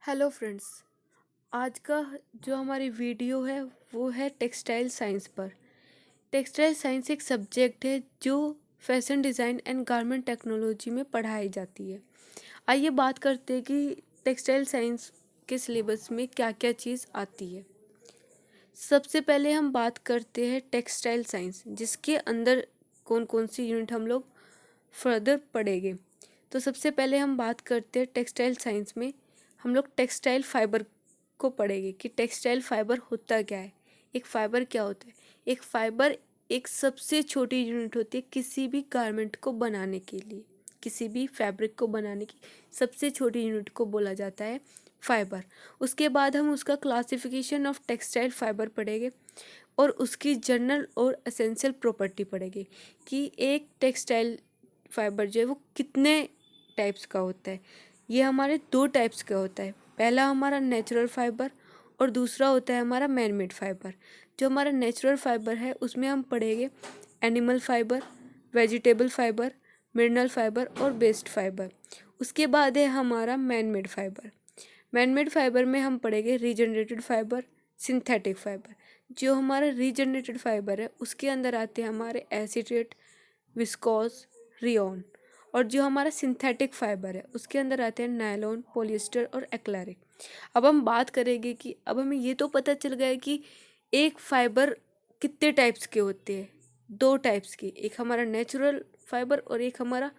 Hello friends. आज का जो हमारी वीडियो है वो है टेक्सटाइल साइंस पर। टेक्सटाइल साइंस एक सब्जेक्ट है जो fashion design and garment technology में पढ़ाई जाती है। आइए बात करते हैं कि टेक्सटाइल साइंस के सिलेबस में क्या क्या चीज़ आती है। सबसे पहले हम बात करते हैं टेक्सटाइल साइंस, जिसके अंदर कौन कौन सी यूनिट हम लोग फर्दर पढ़ेंगे। तो सबसे पहले हम बात करते हैं टेक्सटाइल साइंस में हम लोग टेक्सटाइल फाइबर को पढ़ेंगे कि टेक्सटाइल फाइबर होता क्या है, एक फाइबर क्या होता है। एक फाइबर एक सबसे छोटी यूनिट होती है किसी भी गारमेंट को बनाने के लिए, किसी भी फैब्रिक को बनाने की सबसे छोटी यूनिट को बोला जाता है फाइबर। उसके बाद हम उसका क्लासिफिकेशन ऑफ टेक्सटाइल फाइबर पढ़ेंगे और उसकी जनरल और एसेंशियल प्रॉपर्टी पढ़ेंगे कि एक टेक्सटाइल फाइबर जो है वो कितने टाइप्स का होता है। ये हमारे दो टाइप्स का होता है, पहला हमारा नेचुरल फाइबर और दूसरा होता है हमारा मैन मेड फाइबर। जो हमारा नेचुरल फाइबर है उसमें हम पढ़ेंगे animal fibre, vegetable fibre, mineral fibre और बेस्ट फाइबर। उसके बाद है हमारा man made fibre. Man made fibre में हम पढ़ेंगे रीजनरेटेड फाइबर, सिंथेटिक फाइबर। जो हमारा रीजनरेटेड फाइबर है उसके अंदर आते हैं हमारे एसीटेट, विस्कोस, रियोन। और जो हमारा सिंथेटिक फाइबर है उसके अंदर आते हैं नायलॉन, पॉलिएस्टर और एक्रेलिक। अब हम बात करेंगे कि अब हमें ये तो पता चल गया है कि एक फाइबर कितने टाइप्स के होते हैं, दो टाइप्स के, एक हमारा नेचुरल फाइबर और एक हमारा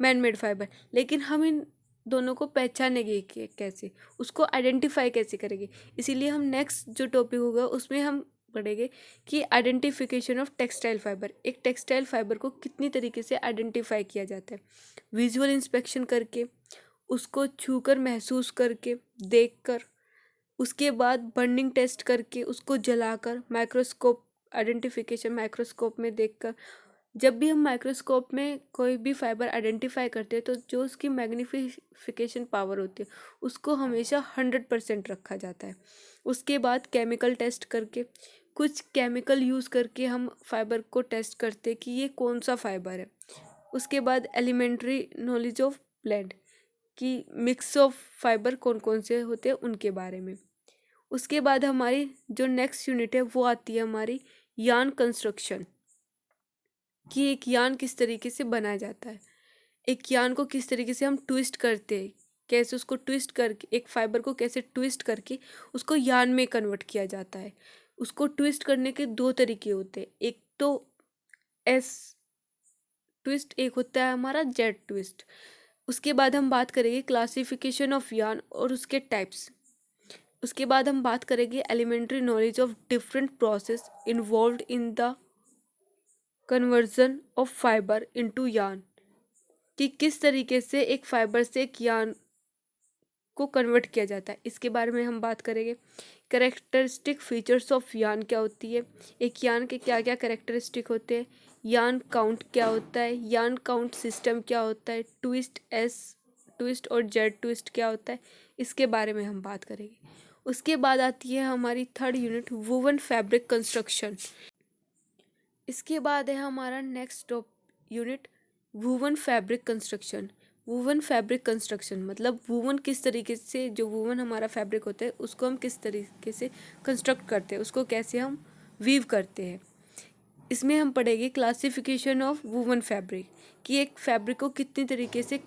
मैन मेड फाइबर। लेकिन हम इन दोनों को पहचानेंगे कैसे, उसको आइडेंटिफाई कैसे करेंगे। इसीलिए हम नेक्स्ट जो टॉपिक होगा उसमें हम पढ़ेंगे कि आइडेंटिफिकेशन ऑफ टेक्सटाइल फाइबर, एक टेक्सटाइल फाइबर को कितनी तरीके से आइडेंटिफाई किया जाता है। विजुअल इंस्पेक्शन करके, उसको छूकर, महसूस करके, देखकर, उसके बाद बर्निंग टेस्ट करके, उसको जलाकर, माइक्रोस्कोप आइडेंटिफिकेशन माइक्रोस्कोप में देखकर। जब भी हम माइक्रोस्कोप में कोई भी फाइबर आइडेंटिफाई करते हैं तो जो उसकी मैग्नीफिकेशन पावर होती है उसको हमेशा 100% रखा जाता है। उसके बाद केमिकल टेस्ट करके, कुछ केमिकल यूज़ करके हम फाइबर को टेस्ट करते हैं कि ये कौन सा फाइबर है। उसके बाद एलिमेंट्री नॉलेज ऑफ प्लांट कि मिक्स ऑफ फाइबर कौन कौन से होते हैं उनके बारे में। उसके बाद हमारी जो नेक्स्ट यूनिट है वो आती है हमारी यार्न कंस्ट्रक्शन, कि एक यार्न किस तरीके से बनाया जाता है, एक यार्न को किस तरीके से हम ट्विस्ट करते हैं, कैसे उसको ट्विस्ट करके, एक फाइबर को कैसे ट्विस्ट करके उसको यार्न में कन्वर्ट किया जाता है। उसको ट्विस्ट करने के दो तरीके होते हैं, एक तो एस ट्विस्ट, एक होता है हमारा जेड ट्विस्ट। उसके बाद हम बात करेंगे क्लासिफिकेशन ऑफ यार्न और उसके टाइप्स। उसके बाद हम बात करेंगे elementary knowledge of different process involved in the conversion of fibre into yarn, कि किस तरीके से एक फाइबर से एक यार्न को कन्वर्ट किया जाता है, इसके बारे में हम बात करेंगे। कैरेक्टरिस्टिक फीचर्स ऑफ यार्न क्या होती है, एक यार्न के क्या क्या कैरेक्टरिस्टिक होते हैं, यार्न काउंट क्या होता है, यार्न काउंट सिस्टम क्या होता है, ट्विस्ट एस ट्विस्ट और जेड ट्विस्ट क्या होता है, इसके बारे में हम बात करेंगे। उसके बाद आती है हमारी third unit woven fabric construction. इसके बाद है हमारा next unit woven fabric construction. Woven fabric construction मतलब वूवन किस तरीके से, जो वूवन हमारा फैब्रिक होता है उसको हम किस तरीके से कंस्ट्रक्ट करते हैं, उसको कैसे हम वीव करते हैं। इसमें हम पढ़ेंगे क्लासिफिकेशन ऑफ वूवन फैब्रिक, कि एक फैब्रिक को कितनी तरीके से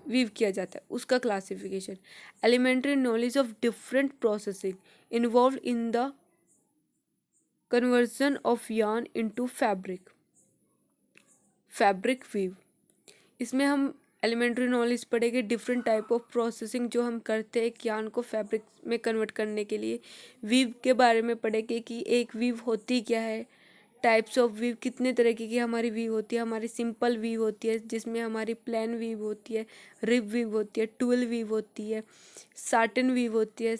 वीव किया जाता है उसका classification. Elementary knowledge of different processing involve in the conversion of yarn into fabric, fabric weave. इसमें हम एलिमेंट्री नॉलेज पढ़ेंगे डिफरेंट टाइप ऑफ प्रोसेसिंग जो हम करते हैं एक यार्न को फैब्रिक में कन्वर्ट करने के लिए। वीव के बारे में पढ़ेंगे कि एक वीव होती क्या है, टाइप्स ऑफ वीव, कितने तरीके की हमारी वीव होती है। हमारी सिंपल वीव होती है जिसमें हमारी प्लेन वीव होती है, रिब वीव होती है, ट्विल वीव होती है, साटिन वीव होती है,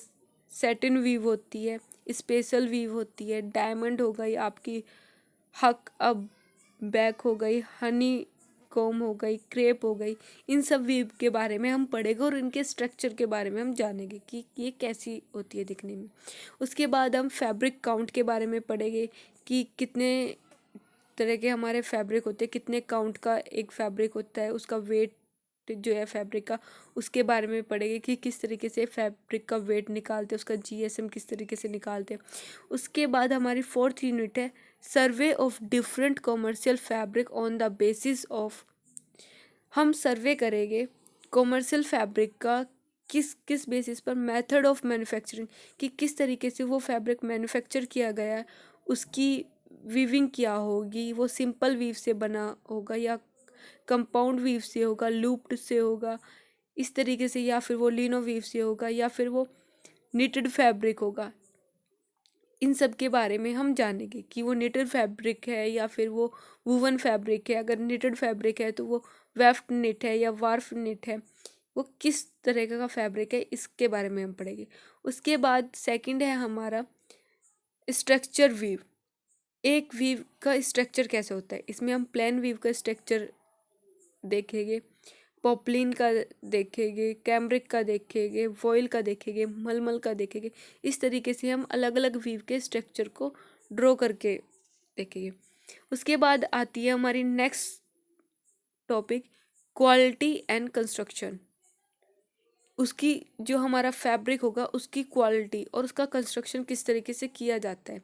सैटिन वीव होती है, स्पेशल वीव होती है, डायमंड हो गई आपकी, हक अब बैक हो गई, हनी कॉम हो गई, क्रेप हो गई। इन सब वीव के बारे में हम पढ़ेंगे और इनके स्ट्रक्चर के बारे में हम जानेंगे कि ये कैसी होती है दिखने में। उसके बाद हम फैब्रिक काउंट के बारे में पढ़ेंगे कि कितने तरह के हमारे फैब्रिक होते हैं, कितने काउंट का एक फैब्रिक होता है, उसका वेट जो है फैब्रिक का, उसके बारे में पढ़ेंगे कि किस तरीके से फैब्रिक का वेट निकालते हैं, उसका जीएसएम किस तरीके से निकालते हैं। उसके बाद हमारी 4th यूनिट है survey of different commercial fabric on the basis of. हम सर्वे करेंगे कॉमर्शियल फैब्रिक का किस किस बेसिस पर, मेथड ऑफ मैन्युफैक्चरिंग कि किस तरीके से वो फैब्रिक मैन्युफैक्चर किया गया है, उसकी वीविंग क्या होगी, वो सिंपल वीव से बना होगा या कंपाउंड वीव से होगा, लूप्ड से होगा, इस तरीके से, या फिर वो लिनो वीव से होगा, या फिर वो निटेड फैब्रिक होगा। इन सब के बारे में हम जानेंगे कि वो निटेड फैब्रिक है या फिर वो वूवन फैब्रिक है। अगर निटेड फैब्रिक है तो वो वेफ्ट निट है या वार्फ निट है, वो किस तरह का फैब्रिक है, इसके बारे में हम पढ़ेंगे। उसके बाद सेकंड है हमारा स्ट्रक्चर वीव। एक वीव का स्ट्रक्चर कैसे होता है, इसमें हम प्लेन वीव का स्ट्रक्चर देखेंगे, पॉपलिन का देखेंगे, कैमरिक का देखेंगे, वॉयल का देखेंगे, मलमल का देखेंगे। इस तरीके से हम अलग अलग वीव के स्ट्रक्चर को ड्रॉ करके देखेंगे। उसके बाद आती है हमारी next topic quality and construction. उसकी जो हमारा फैब्रिक होगा उसकी क्वालिटी और उसका कंस्ट्रक्शन किस तरीके से किया जाता है,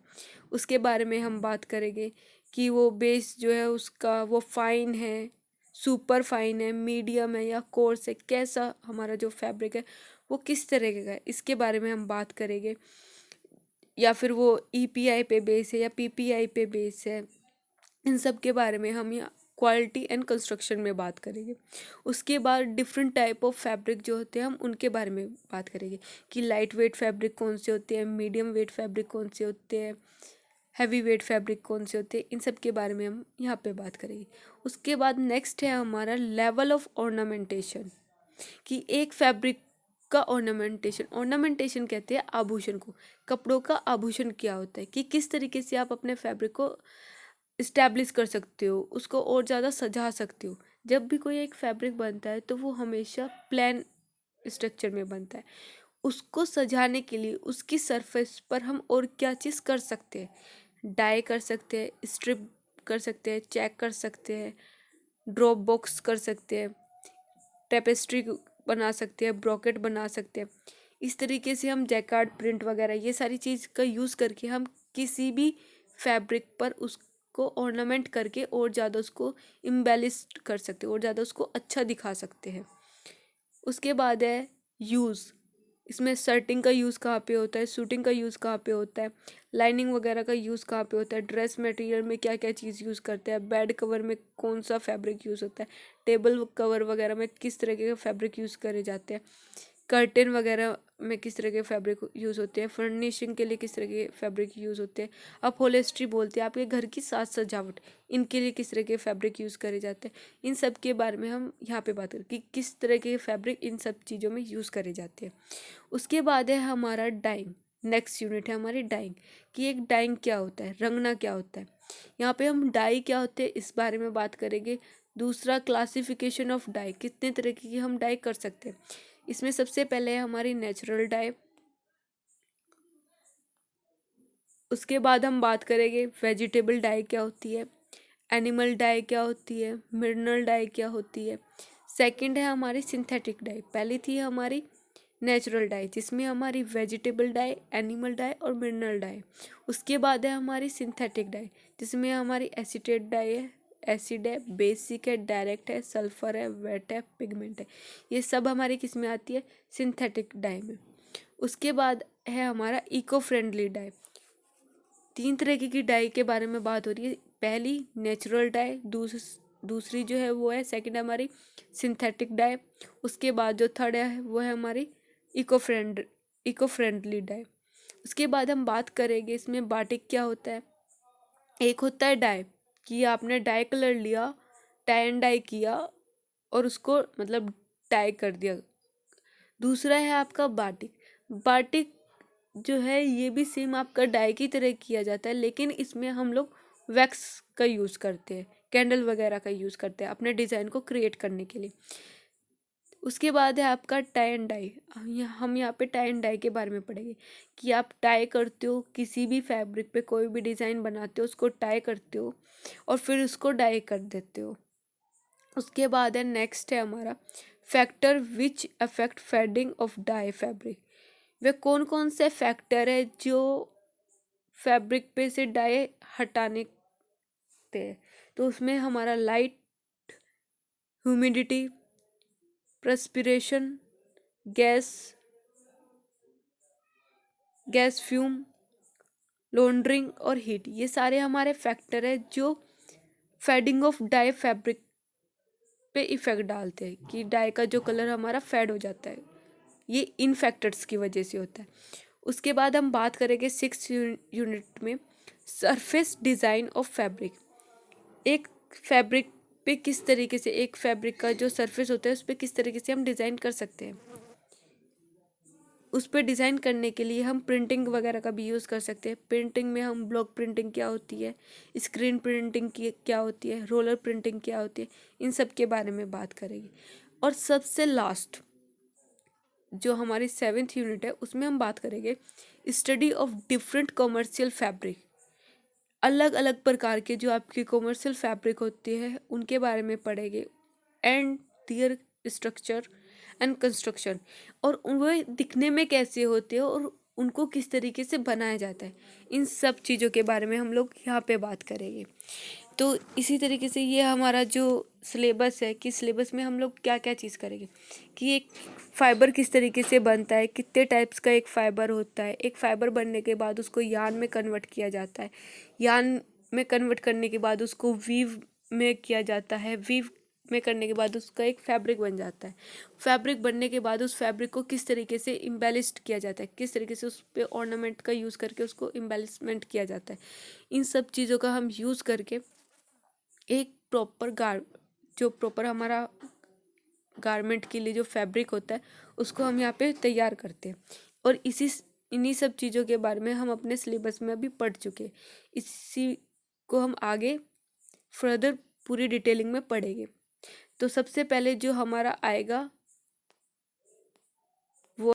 उसके बारे में हम बात करेंगे कि वो बेस जो है उसका वो फाइन है, सुपर फाइन है, मीडियम है या कोर्स है, कैसा हमारा जो फैब्रिक है वो किस तरह का है, इसके बारे में हम बात करेंगे। या फिर वो ईपीआई पे बेस है या पीपीआई पे बेस है, इन सब के बारे में हम यहाँ क्वालिटी एंड कंस्ट्रक्शन में बात करेंगे। उसके बाद डिफरेंट टाइप ऑफ फैब्रिक जो होते हैं हम उनके बारे में बात करेंगे कि लाइट वेट फैब्रिक कौन से होते हैं, मीडियम वेट फैब्रिक कौन से होते हैं, हैवी वेट फैब्रिक कौन से होते हैं, इन सब के बारे में हम यहाँ पे बात करेंगे। उसके बाद नेक्स्ट है हमारा लेवल ऑफ ऑर्नामेंटेशन कि एक फैब्रिक का ऑर्नामेंटेशन, ऑर्नामेंटेशन कहते हैं आभूषण को, कपड़ों का आभूषण क्या होता है कि किस तरीके से आप अपने फैब्रिक को इस्टेब्लिश कर सकते हो, उसको और ज़्यादा सजा सकते हो। जब भी कोई एक फैब्रिक बनता है तो वो हमेशा प्लान स्ट्रक्चर में बनता है। उसको सजाने के लिए उसकी सरफेस पर हम और क्या चीज़ कर सकते हैं, डाई कर सकते हैं, स्ट्रिप कर सकते हैं, चेक कर सकते हैं, ड्रॉप बॉक्स कर सकते हैं, टेपेस्ट्री बना सकते हैं, ब्रॉकेट बना सकते हैं। इस तरीके से हम जैकार्ड प्रिंट वगैरह ये सारी चीज़ का यूज़ करके हम किसी भी फैब्रिक पर उसको ऑर्नामेंट करके और ज़्यादा उसको इम्बेलिश कर सकते हैं और ज़्यादा उसको अच्छा दिखा सकते हैं। उसके बाद है यूज़, इसमें सर्टिंग का यूज़ कहाँ पे होता है, सूटिंग का यूज़ कहाँ पे होता है, लाइनिंग वगैरह का यूज़ कहाँ पे होता है, ड्रेस मटेरियल में क्या क्या चीज़ यूज़ करते हैं, बेड कवर में कौन सा फैब्रिक यूज़ होता है, टेबल कवर वगैरह में किस तरह के फैब्रिक यूज़ करे जाते हैं, कर्टेन वगैरह में किस तरह के फैब्रिक यूज़ होते हैं, फर्निशिंग के लिए किस तरह के फैब्रिक यूज़ होते हैं, अपहोल्स्ट्री बोलते हैं आपके घर की साज सजावट, इनके लिए किस तरह के फैब्रिक यूज़ करे जाते हैं। इन सब के बारे में हम यहाँ पे बात करें कि किस तरह के फैब्रिक इन सब चीज़ों में यूज़ करे जाते हैं। उसके बाद है हमारा डाइंग, नेक्स्ट यूनिट है हमारी डाइंग कि एक डाइंग क्या होता है, रंगना क्या होता है। यहाँ पे हम डाई क्या होते हैं इस बारे में बात करेंगे। दूसरा क्लासिफिकेशन ऑफ डाई, कितने तरह की हम डाई कर सकते हैं। इसमें सबसे पहले है हमारी नेचुरल डाई। उसके बाद हम बात करेंगे वेजिटेबल डाई क्या होती है, एनिमल डाई क्या होती है, मिनरल डाई क्या होती है। सेकंड है हमारी सिंथेटिक डाई। पहली थी हमारी नेचुरल डाई जिसमें हमारी वेजिटेबल डाई, एनिमल डाई और मिनरल डाई। उसके बाद है हमारी सिंथेटिक डाई जिसमें हमारी एसीटेट डाई है, एसिड है, बेसिक है, डायरेक्ट है, सल्फर है, वेट है, पिगमेंट है। ये सब हमारी किस में आती है, सिंथेटिक डाई में। उसके बाद है हमारा इको फ्रेंडली डाई। 3 तरह की डाई के बारे में बात हो रही है। पहली नेचुरल डाई, दूसरी जो है वो है सेकंड हमारी सिंथेटिक डाई। उसके बाद जो थर्ड है वो है हमारी इको फ्रेंडली डाई। उसके बाद हम बात करेंगे इसमें बाटिक क्या होता है। एक होता है डाई कि आपने डाई कलर लिया, टाई एंड डाई किया और उसको मतलब डाई कर दिया। दूसरा है आपका बाटिक। बाटिक जो है ये भी सेम आपका डाई की तरह किया जाता है, लेकिन इसमें हम लोग वैक्स का यूज़ करते हैं, कैंडल वगैरह का यूज़ करते हैं अपने डिज़ाइन को क्रिएट करने के लिए। उसके बाद है आपका टाई एंड डाई। हम यहाँ पे टाई एंड डाई के बारे में पढ़ेंगे कि आप टाई करते हो, किसी भी फैब्रिक पे कोई भी डिज़ाइन बनाते हो उसको टाई करते हो और फिर उसको डाई कर देते हो। उसके बाद है नेक्स्ट है हमारा factor which affect fading of dye fabric. वे कौन कौन से फैक्टर है जो फैब्रिक पे से डाई हटाने थे। तो उसमें हमारा light, humidity, perspiration, gas gas fume, laundering और हीट, ये सारे हमारे फैक्टर है जो फेडिंग ऑफ डाई फैब्रिक पे इफेक्ट डालते हैं कि डाई का जो कलर हमारा फेड हो जाता है, ये इन फैक्टर्स की वजह से होता है। उसके बाद हम बात करेंगे 6 यूनिट में सरफेस डिज़ाइन ऑफ फैब्रिक। एक फैब्रिक पे किस तरीके से, एक फैब्रिक का जो सरफेस होता है उस पर किस तरीके से हम डिज़ाइन कर सकते हैं। उस पर डिज़ाइन करने के लिए हम प्रिंटिंग वगैरह का भी यूज़ कर सकते हैं। प्रिंटिंग में हम ब्लॉक प्रिंटिंग क्या होती है, स्क्रीन प्रिंटिंग की क्या होती है, रोलर प्रिंटिंग क्या होती है, इन सब के बारे में बात करेंगे। और सबसे लास्ट जो हमारी 7th यूनिट है उसमें हम बात करेंगे study of different commercial fabric. अलग अलग प्रकार के जो आपकी कॉमर्शियल फैब्रिक होती है उनके बारे में पढ़ेंगे, and there structure and construction, और वे दिखने में कैसे होते हैं और उनको किस तरीके से बनाया जाता है, इन सब चीज़ों के बारे में हम लोग यहाँ पे बात करेंगे। तो इसी तरीके से ये हमारा जो सिलेबस है कि सिलेबस में हम लोग क्या क्या चीज़ करेंगे कि एक फाइबर किस तरीके से बनता है, कितने टाइप्स का एक फाइबर होता है, एक फाइबर बनने के बाद उसको यार्न में कन्वर्ट किया जाता है, यार्न में कन्वर्ट करने के बाद उसको वीव में किया जाता है, वीव में करने के बाद उसका एक फैब्रिक बन जाता है, फैब्रिक बनने के बाद उस फैब्रिक को किस तरीके से इम्बेलिश्ड किया जाता है, किस तरीके से उस पर ऑर्नामेंट का यूज़ करके उसको इम्बेलिशमेंट किया जाता है, इन सब चीज़ों का हम यूज़ करके एक जो प्रॉपर हमारा गारमेंट के लिए जो फैब्रिक होता है उसको हम यहाँ पे तैयार करते हैं। और इन्हीं सब चीज़ों के बारे में हम अपने सिलेबस में अभी पढ़ चुके, इसी को हम आगे फर्दर पूरी डिटेलिंग में पढ़ेंगे। तो सबसे पहले जो हमारा आएगा